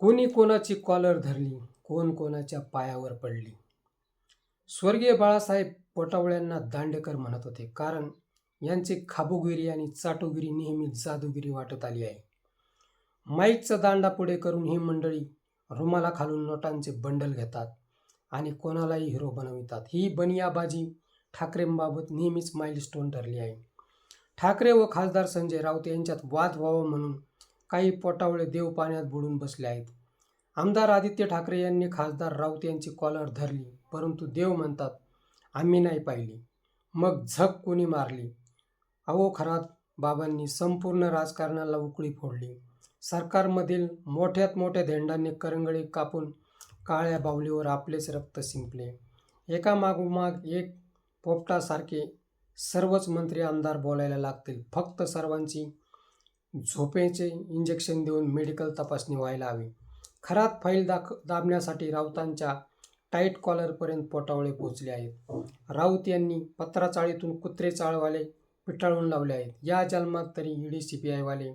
कोणी कोणाची कॉलर धरली, कोण कोणाच्या पायावर पडली. स्वर्गीय बाळासाहेब पोटावळ्यांना दांडेकर म्हणत होते, कारण यांची खाबुगिरी आणि चाटुगिरी नेहमी जादूगिरी वाटत आली आहे. माईकचा दांडा पुढे करून ही मंडळी रुमाला खालून नोटांचे बंडल घेतात आणि कोणालाही हिरो बनवितात. ही बनियाबाजी ठाकरेंबाबत नेहमीच माइलस्टोन ठरली आहे. ठाकरे व खासदार संजय राऊत यांच्यात वाद व्हावा म्हणून काही पोटावळे देव पाण्यात बुडून बसले आहेत. आमदार आदित्य ठाकरे यांनी खासदार राऊत यांची कॉलर धरली, परंतु देव म्हणतात आम्ही नाही पाहिली. मग झक कोणी मारली? अहो खरात बाबांनी संपूर्ण राजकारणाला उकळी फोडली. सरकारमधील मोठ्यात मोठ्या धेंडांनी करंगळी कापून काळ्या बाहुलीवर आपलेच रक्त शिंपले. एकामागोमाग एक पोपटासारखे सर्वच मंत्री आमदार बोलायला लागतील. फक्त सर्वांची झोपेचे इंजेक्शन देऊन मेडिकल तपासणी व्हायला हवी. खरात फाईल दाबण्यासाठी राऊतांच्या टाईट कॉलरपर्यंत पोटावळे पोचले आहेत. राऊत यांनी पत्राचाळीतून कुत्रे चाळवाले पिटाळून लावले आहेत. या जन्मात तरी ईडी CBI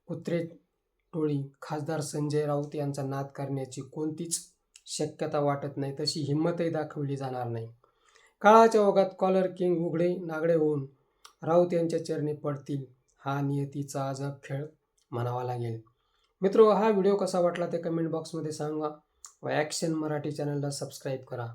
कुत्रे टोळी खासदार संजय राऊत यांचा नाद करण्याची कोणतीच शक्यता वाटत नाही, तशी हिंमतही दाखवली जाणार नाही. काळाच्या ओघात कॉलर किंग उघडे नागडे होऊन राऊत यांच्या चरणी पडतील, हा नियतीचा अजब खेळ म्हणावा लागेल. मित्रो, हा व्हिडिओ कसा वाटला ते कमेंट बॉक्समध्ये सांगा व ॲक्शन मराठी चॅनलला सबस्क्राईब करा.